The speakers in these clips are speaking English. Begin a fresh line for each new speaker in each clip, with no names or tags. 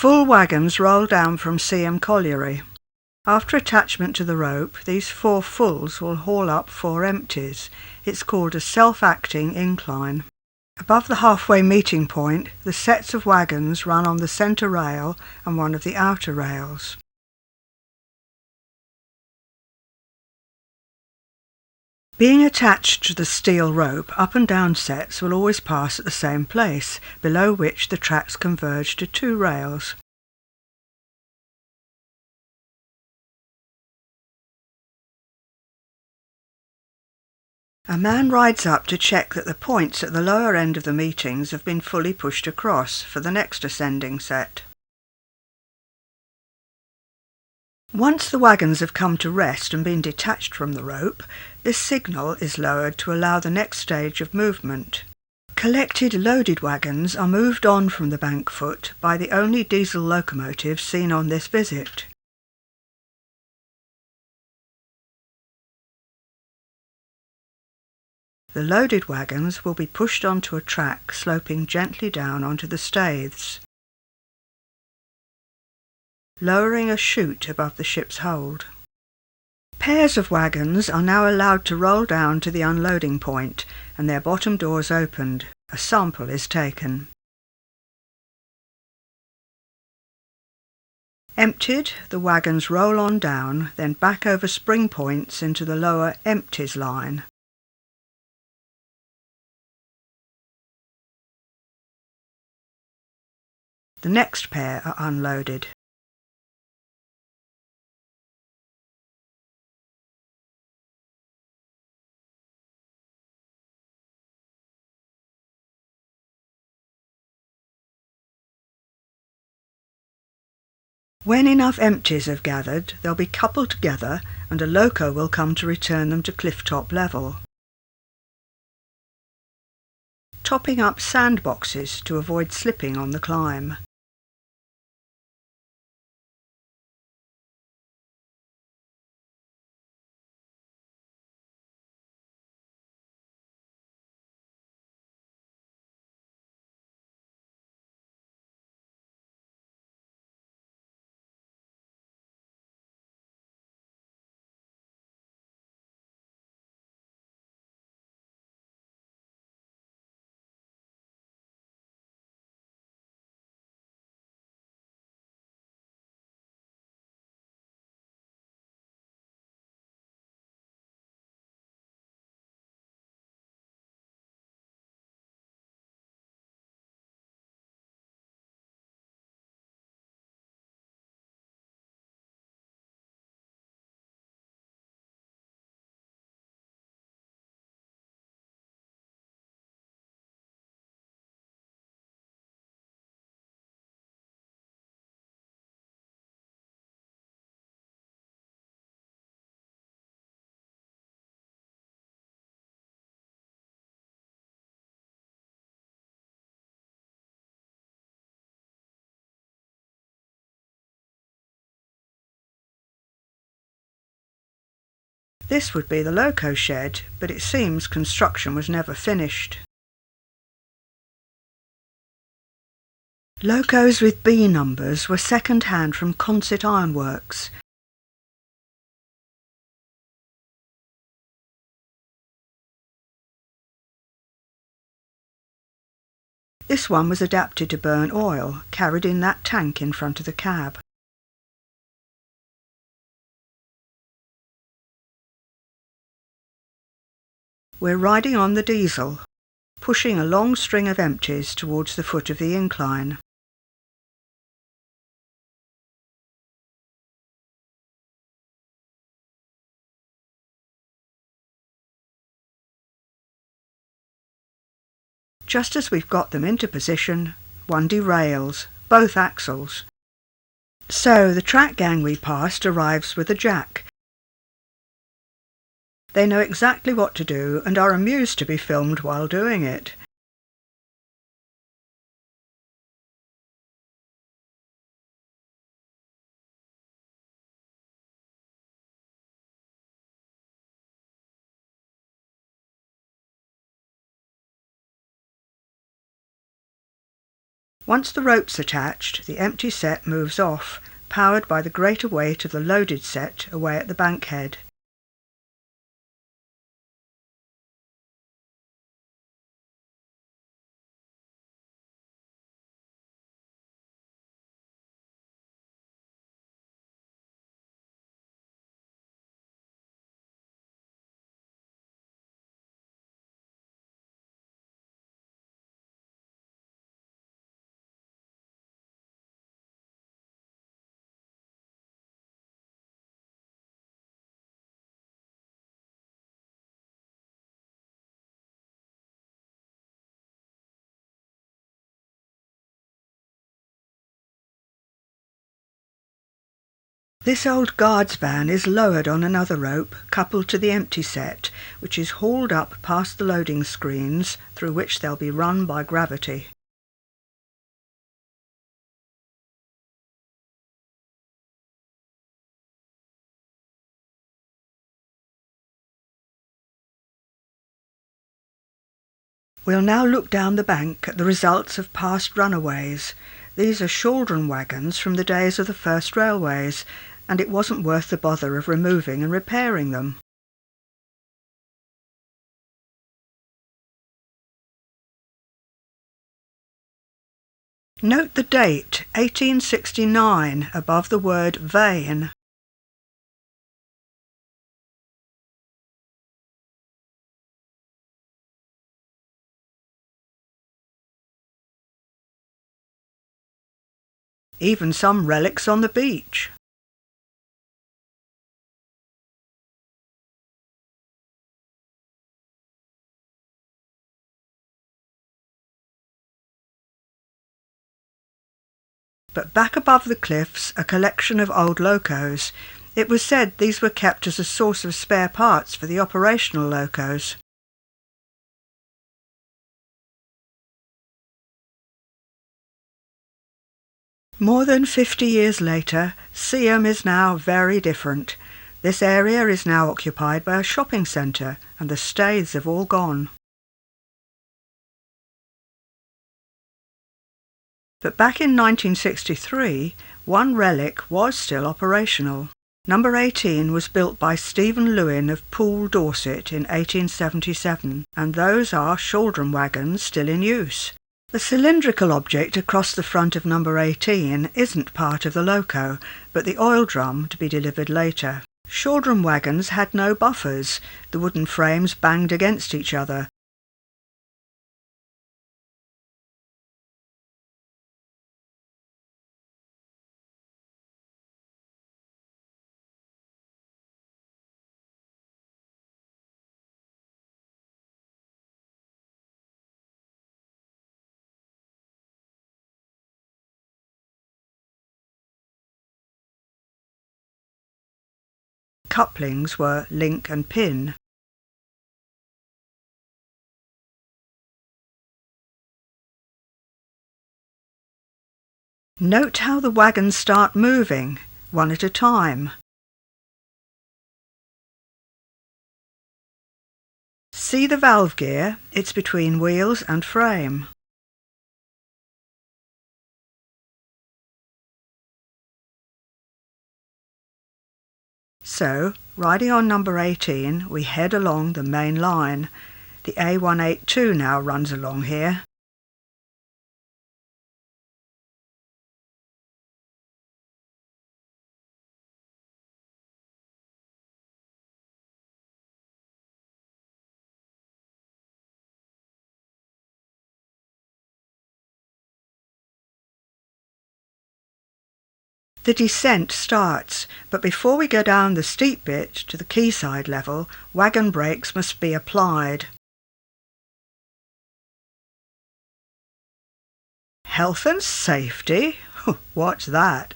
Full wagons roll down from Seaham Colliery. After attachment to the rope, these 4 fulls will haul up 4 empties. It's called a self-acting incline. Above the halfway meeting point, the sets of wagons run on the centre rail and one of the outer rails. Being attached to the steel rope, up and down sets will always pass at the same place, below which the tracks converge to 2 rails. A man rides up to check that the points at the lower end of the meetings have been fully pushed across for the next ascending set. Once the wagons have come to rest and been detached from the rope, this signal is lowered to allow the next stage of movement. Collected loaded wagons are moved on from the bank foot by the only diesel locomotive seen on this visit. The loaded wagons will be pushed onto a track sloping gently down onto the staiths, lowering a chute above the ship's hold. Pairs of wagons are now allowed to roll down to the unloading point and their bottom doors opened. A sample is taken. Emptied, the wagons roll on down, then back over spring points into the lower empties line. The next pair are unloaded. When enough empties have gathered, they'll be coupled together and a loco will come to return them to cliff-top level. Topping up sandboxes to avoid slipping on the climb. This would be the loco shed, but it seems construction was never finished. Locos with B numbers were second-hand from Consett Ironworks. This one was adapted to burn oil, carried in that tank in front of the cab. We're riding on the diesel, pushing a long string of empties towards the foot of the incline. Just as we've got them into position, one derails, both axles. So the track gang we passed arrives with a jack. They know exactly what to do and are amused to be filmed while doing it. Once the rope's attached, the empty set moves off, powered by the greater weight of the loaded set away at the bankhead. This old guardspan is lowered on another rope coupled to the empty set, which is hauled up past the loading screens through which they'll be run by gravity. We'll now look down the bank at the results of past runaways. These are chaldron wagons from the days of the first railways, and it wasn't worth the bother of removing and repairing them. Note the date, 1869, above the word vein. Even some relics on the beach. But back above the cliffs, a collection of old locos. It was said these were kept as a source of spare parts for the operational locos. More than 50 years later, Seaham is now very different. This area is now occupied by a shopping centre, and the staiths have all gone. But back in 1963, one relic was still operational. Number 18 was built by Stephen Lewin of Poole, Dorset in 1877, and those are chaldron wagons still in use. The cylindrical object across the front of number 18 isn't part of the loco, but the oil drum to be delivered later. Chaldron wagons had no buffers. The wooden frames banged against each other. Couplings were link and pin. Note how the wagons start moving, one at a time. See the valve gear? It's between wheels and frame. So, riding on number 18, we head along the main line. The A182 now runs along here. The descent starts, but before we go down the steep bit to the quayside level, wagon brakes must be applied. Health and safety? What's that?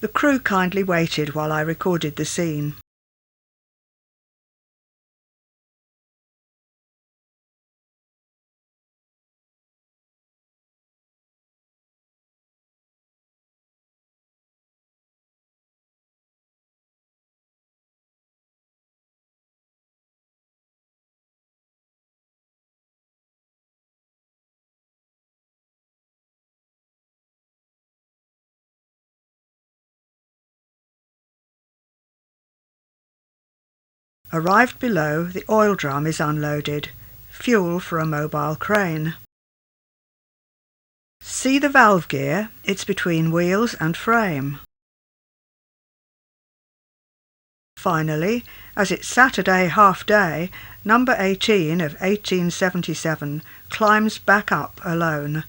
The crew kindly waited while I recorded the scene. Arrived below, the oil drum is unloaded, fuel for a mobile crane. See the valve gear, it's between wheels and frame. Finally, as it's Saturday half-day, number 18 of 1877 climbs back up alone,